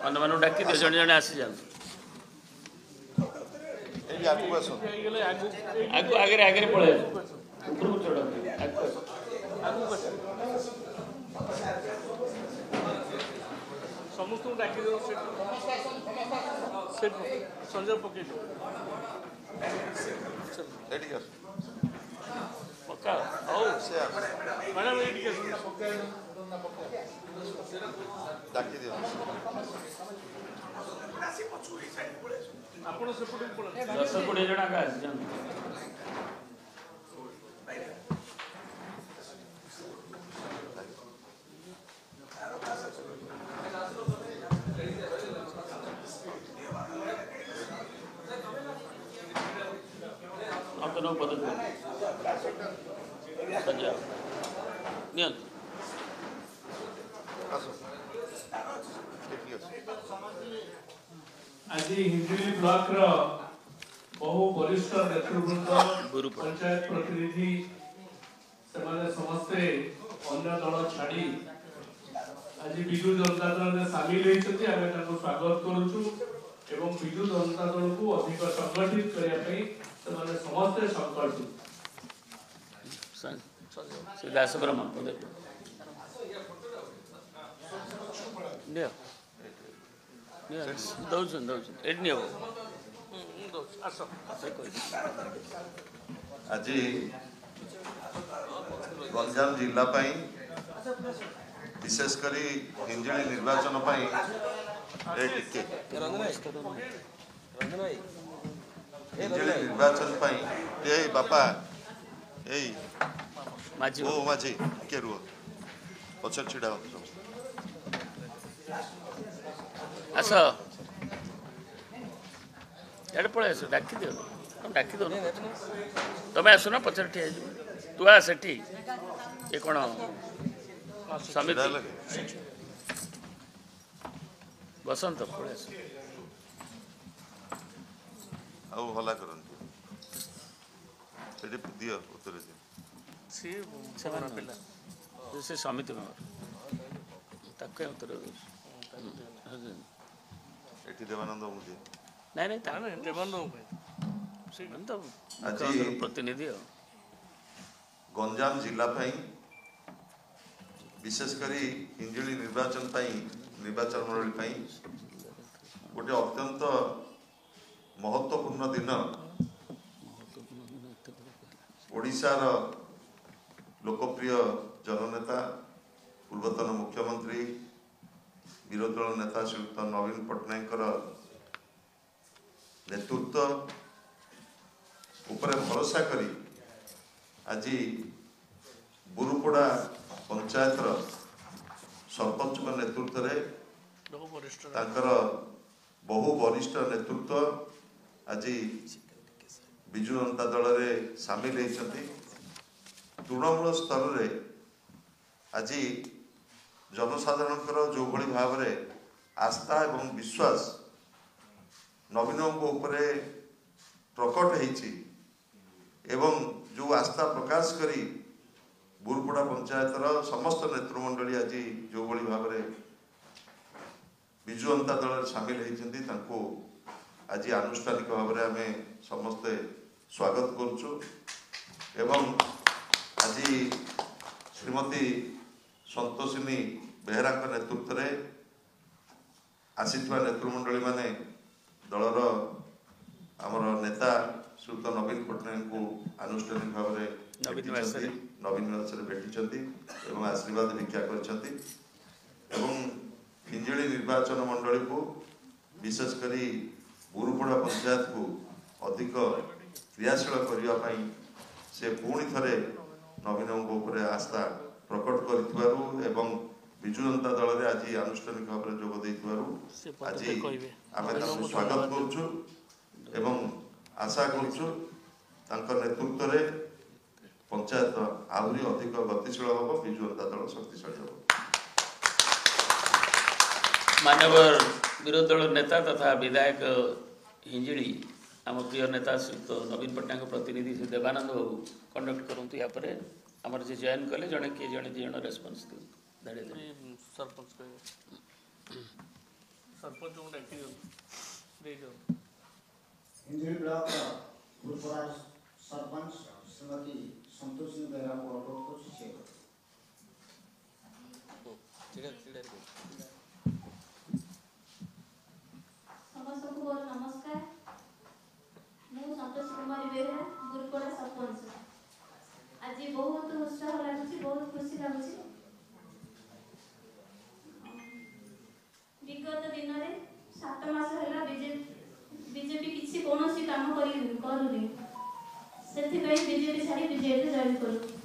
ଅନ୍ୟମାନଙ୍କୁ ଡାକି ଦିଅ, ଜଣେ ଜଣେ ଆସିଯାଆନ୍ତୁ। ଆଗରେ ଆଗରେ ପଳେଇ ଉପରକୁ ଚଢ଼ନ୍ତୁ। ସମସ୍ତଙ୍କୁ ଡାକି ଦେବ, ସଞ୍ଜୟ ପକେଇ ଦେବ। ପକା ହଉ ମ୍ୟାଡ଼ାମ୍ ଏଇଠିକି ଡାକି ଦିଅ। ଆପଣ ସେପଟକୁ ପଳାନ୍ତୁ। 10-20 ଜଣ ଆଗ ଆସିଯାଆନ୍ତୁ। ଅନ୍ତନ ପଦକ ନିଅନ୍ତୁ। आज हिंजिली ब्लॉक बहु वरिष्ठ नेतृवृंद पंचायत प्रतिनिधि समस्ते अन्य दल छाड़ी आज विजु जनता दल में सामिल होती स्वागत करुचु एवं विजु जनता दल को अधिक संगठित करने समस्ते संकल्पित। आज गंजाम जिला विशेषकर हिंजिली निर्वाचन हिंजिली निर्वाचन बापा माझी के रुह पचर छिड़ा आस इे पलि आस डाक दियो डाक दो तुम आसुन पचर ठिया तू आ सेठी ये कौन समिति बसंत पलि आस हला कर दियो उत्तर दियो से समिति मेम्बर तक उत्तर देवानंद मुझे नहीं तो प्रतिनिधि गंजाम जिला विशेषकर हिंजिली निर्वाचन निर्वाचन मंडली गोटे अत्यंत महत्वपूर्ण दिन ओडिशार लोकप्रिय जननेता पूर्वतन मुख्यमंत्री विरोधी दल नेता श्रीयुक्त नवीन पट्टनायक नेतृत्व उपरे भरोसा करी आज बुरुपड़ा पंचायत सरपंच नेतृत्व में बहु वरिष्ठ नेतृत्व आज विजु जनता दल में सामिल होती तृणमूल स्तर में आज जनसाधारण जो भली भाव में आस्था और विश्वास नवीन प्रकट होती एवं जो आस्था प्रकाश करी बुरुपड़ा पंचायत समस्त नेतृमंडली आज जो भली भाव में विजु जनता दल सामिल होती आज आनुष्ठानिक भाव में आम समस्ते स्वागत करुचु एवं आज श्रीमती संतोषिनी बेहरा नेतृत्व में आसी नेतृमंडली माने दलर आमर नेता श्रीयुक्त नवीन पट्टनायक को आनुष्ठानिक भाव में नवीन भेटी आशीर्वाद भिक्षा कर हिंजिली निर्वाचन मंडली को विशेषकर बुरुपड़ा पंचायत को अधिक क्रियाशील करने से पुणी थे नवीन आस्था प्रकट कर विजु जनता दल में आज आनुष्ठानिक भाव में जोग आज आम स्वागत करुचु एवं आशा करुचु नेतृत्व में पंचायत आहरी अधिक गतिशील हम विजु जनता दल शक्तिशाली हम। मान्यवर विरोधी दल नेता तथा विधायक हिंजिली आम प्रिय नेता श्रीयुक्त नवीन पट्टनायक प्रतिनिधि श्री देवानंद बाबू कंडक्ट करतु यापर आमर जे जॉइन कले जड़े किए जड़े दी जन रेस्पन्स सरपंच सरपंच डाकी दे हिंजरी ब्लॉक गुरुपड़ा सरपंच श्रीमती संतोषी बेहरा को अनुरोध कर समस्त को बहुत नमस्कार। मु संतोष कुमारी बेहरा गुरुपड़ा सरपंच। आज बहुत उत्साह लगुच, बहुत खुशी लगुच। विगत दिन में 7 मास है बीजेपी किसी कौन काम करूनी से बीजेपी छाड़ी बीजेपी जॉइन करूँ।